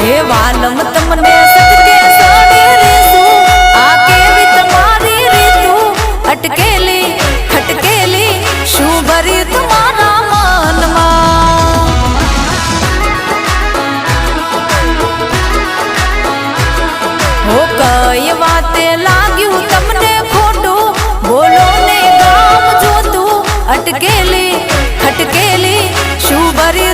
हे वालम तमने सटके सोने रेसू आके भी तुम्हारी रीतू अटकेली खटकेली शू भरी तुम्हारा मन मा हो कई बातें लाग्यू तमने खोटू बोलो ने गाम जो तू अटकेली खटकेली शू भरी